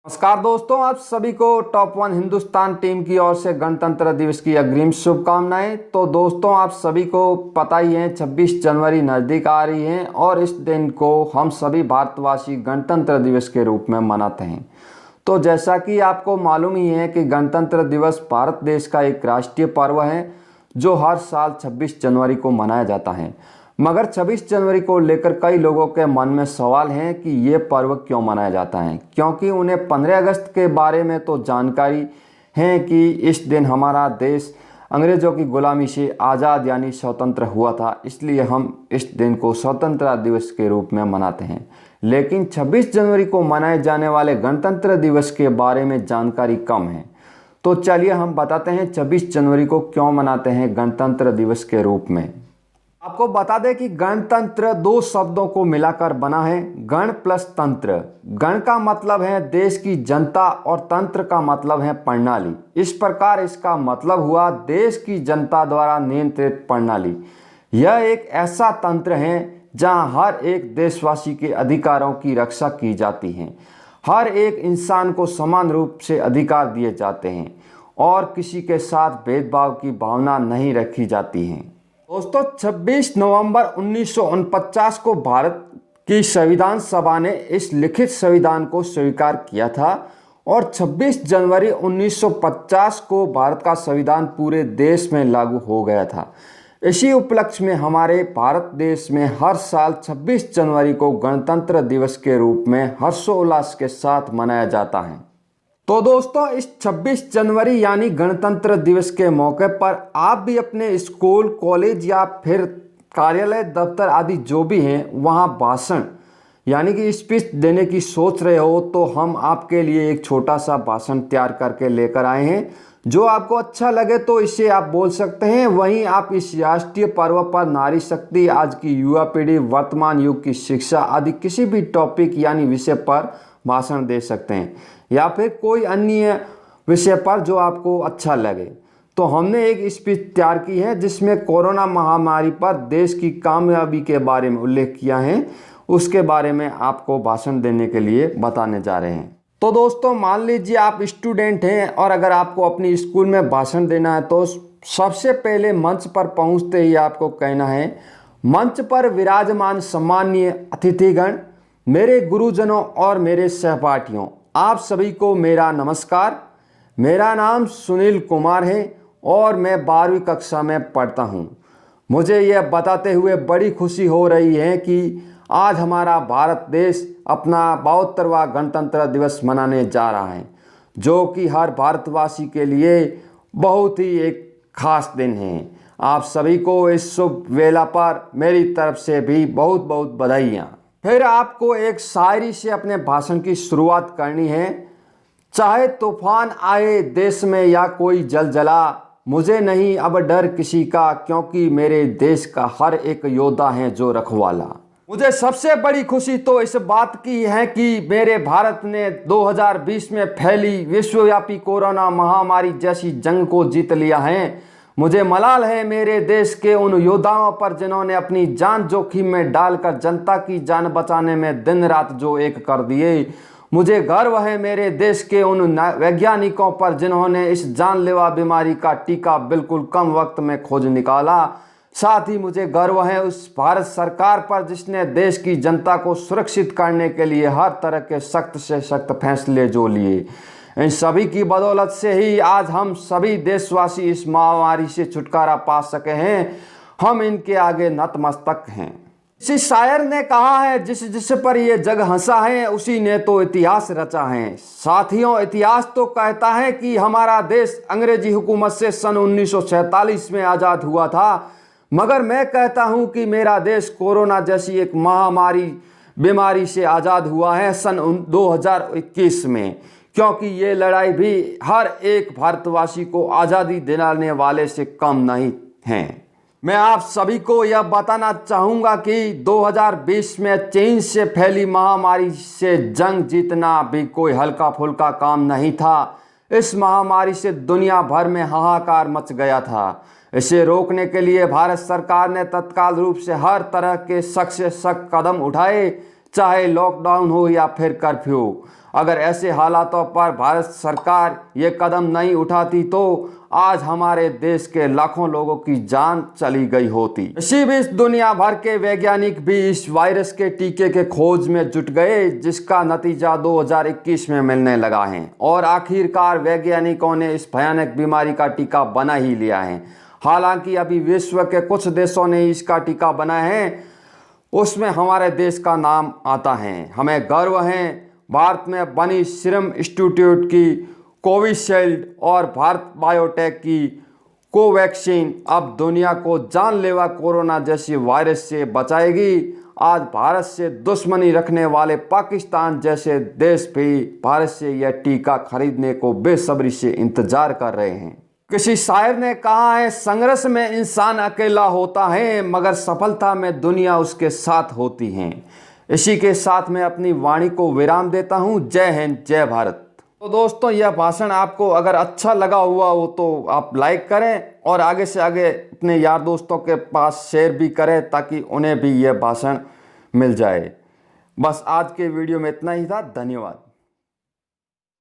नमस्कार दोस्तों, आप सभी को टॉप वन हिंदुस्तान टीम की ओर से गणतंत्र दिवस की अग्रिम शुभकामनाएं। तो दोस्तों, आप सभी को पता ही है 26 जनवरी नज़दीक आ रही है और इस दिन को हम सभी भारतवासी गणतंत्र दिवस के रूप में मनाते हैं। तो जैसा कि आपको मालूम ही है कि गणतंत्र दिवस भारत देश का एक राष्ट्रीय पर्व है जो हर साल 26 जनवरी को मनाया जाता है। मगर 26 जनवरी को लेकर कई लोगों के मन में सवाल है कि ये पर्व क्यों मनाया जाता है, क्योंकि उन्हें 15 अगस्त के बारे में तो जानकारी है कि इस दिन हमारा देश अंग्रेज़ों की गुलामी से आज़ाद यानी स्वतंत्र हुआ था, इसलिए हम इस दिन को स्वतंत्रता दिवस के रूप में मनाते हैं। लेकिन 26 जनवरी को मनाए जाने वाले गणतंत्र दिवस के बारे में जानकारी कम है। तो चलिए हम बताते हैं 26 जनवरी को क्यों मनाते हैं गणतंत्र दिवस के रूप में। आपको बता दें कि गणतंत्र दो शब्दों को मिलाकर बना है, गण प्लस तंत्र। गण का मतलब है देश की जनता और तंत्र का मतलब है प्रणाली। इस प्रकार इसका मतलब हुआ देश की जनता द्वारा नियंत्रित प्रणाली। यह एक ऐसा तंत्र है जहां हर एक देशवासी के अधिकारों की रक्षा की जाती है। हर एक इंसान को समान रूप से अधिकार दिए जाते हैं और किसी के साथ भेदभाव की भावना नहीं रखी जाती है। दोस्तों, 26 नवंबर 1949 को भारत की संविधान सभा ने इस लिखित संविधान को स्वीकार किया था और 26 जनवरी 1950 को भारत का संविधान पूरे देश में लागू हो गया था। इसी उपलक्ष्य में हमारे भारत देश में हर साल 26 जनवरी को गणतंत्र दिवस के रूप में हर्षोल्लास के साथ मनाया जाता है। तो दोस्तों, इस 26 जनवरी यानी गणतंत्र दिवस के मौके पर आप भी अपने स्कूल, कॉलेज या फिर कार्यालय, दफ्तर आदि जो भी हैं वहाँ भाषण यानी कि स्पीच देने की सोच रहे हो तो हम आपके लिए एक छोटा सा भाषण तैयार करके लेकर आए हैं। जो आपको अच्छा लगे तो इसे आप बोल सकते हैं। वहीं आप इस राष्ट्रीय पर्व पर नारी शक्ति, आज की युवा पीढ़ी, वर्तमान युग की शिक्षा आदि किसी भी टॉपिक यानी विषय पर भाषण दे सकते हैं या फिर कोई अन्य विषय पर जो आपको अच्छा लगे। तो हमने एक स्पीच तैयार की है जिसमें कोरोना महामारी पर देश की कामयाबी के बारे में उल्लेख किया है, उसके बारे में आपको भाषण देने के लिए बताने जा रहे हैं। तो दोस्तों, मान लीजिए आप स्टूडेंट हैं और अगर आपको अपनी स्कूल में भाषण देना है तो सबसे पहले मंच पर पहुंचते ही आपको कहना है, मंच पर विराजमान सम्माननीय अतिथिगण, मेरे गुरुजनों और मेरे सहपाठियों, आप सभी को मेरा नमस्कार। मेरा नाम सुनील कुमार है और मैं 12वीं कक्षा में पढ़ता हूँ। मुझे यह बताते हुए बड़ी खुशी हो रही है कि आज हमारा भारत देश अपना 72वां गणतंत्र दिवस मनाने जा रहा है, जो कि हर भारतवासी के लिए बहुत ही एक खास दिन है। आप सभी को इस शुभ वेला पर मेरी तरफ से भी बहुत बहुत बधाइयाँ। फिर आपको एक शायरी से अपने भाषण की शुरुआत करनी है। चाहे तूफान आए देश में या कोई जलजला, मुझे नहीं अब डर किसी का, क्योंकि मेरे देश का हर एक योद्धा है जो रखवाला। मुझे सबसे बड़ी खुशी तो इस बात की है कि मेरे भारत ने 2020 में फैली विश्वव्यापी कोरोना महामारी जैसी जंग को जीत लिया है। मुझे मलाल है मेरे देश के उन योद्धाओं पर जिन्होंने अपनी जान जोखिम में डालकर जनता की जान बचाने में दिन रात जो एक कर दिए। मुझे गर्व है मेरे देश के उन वैज्ञानिकों पर जिन्होंने इस जानलेवा बीमारी का टीका बिल्कुल कम वक्त में खोज निकाला। साथ ही मुझे गर्व है उस भारत सरकार पर जिसने देश की जनता को सुरक्षित करने के लिए हर तरह के सख्त से सख्त फैसले जो लिए। इन सभी की बदौलत से ही आज हम सभी देशवासी इस महामारी से छुटकारा पा सके हैं। हम इनके आगे नतमस्तक हैं। इसी शायर ने कहा है, जिस पर ये जग हंसा है उसी ने तो इतिहास रचा है। साथियों, इतिहास तो कहता है कि हमारा देश अंग्रेजी हुकूमत से सन 1947 में आज़ाद हुआ था, मगर मैं कहता हूं कि मेरा देश कोरोना जैसी एक महामारी बीमारी से आज़ाद हुआ है सन 2021 में, क्योंकि ये लड़ाई भी हर एक भारतवासी को आज़ादी दिलाने वाले से कम नहीं है। मैं आप सभी को यह बताना चाहूँगा कि 2020 में चीन से फैली महामारी से जंग जीतना भी कोई हल्का फुल्का काम नहीं था। इस महामारी से दुनिया भर में हाहाकार मच गया था। इसे रोकने के लिए भारत सरकार ने तत्काल रूप से हर तरह के सख्त से सख्त कदम उठाए, चाहे लॉकडाउन हो या फिर कर्फ्यू। अगर ऐसे हालातों पर भारत सरकार ये कदम नहीं उठाती तो आज हमारे देश के लाखों लोगों की जान चली गई होती। इसी बीच दुनिया भर के वैज्ञानिक भी इस वायरस के टीके के खोज में जुट गए, जिसका नतीजा 2021 में मिलने लगा है और आखिरकार वैज्ञानिकों ने इस भयानक बीमारी का टीका बना ही लिया है। हालांकि अभी विश्व के कुछ देशों ने इसका टीका बनाया है, उसमें हमारे देश का नाम आता है। हमें गर्व है भारत में बनी सीरम इंस्टीट्यूट की कोविशील्ड और भारत बायोटेक की कोवैक्सीन अब दुनिया को जानलेवा कोरोना जैसी वायरस से बचाएगी। आज भारत से दुश्मनी रखने वाले पाकिस्तान जैसे देश भी भारत से यह टीका खरीदने को बेसब्री से इंतजार कर रहे हैं। किसी शायर ने कहा है, संघर्ष में इंसान अकेला होता है मगर सफलता में दुनिया उसके साथ होती है। इसी के साथ मैं अपनी वाणी को विराम देता हूँ। जय हिंद, जय भारत। तो दोस्तों, यह भाषण आपको अगर अच्छा लगा हुआ हो तो आप लाइक करें और आगे से आगे अपने यार दोस्तों के पास शेयर भी करें ताकि उन्हें भी यह भाषण मिल जाए। बस आज के वीडियो में इतना ही था। धन्यवाद।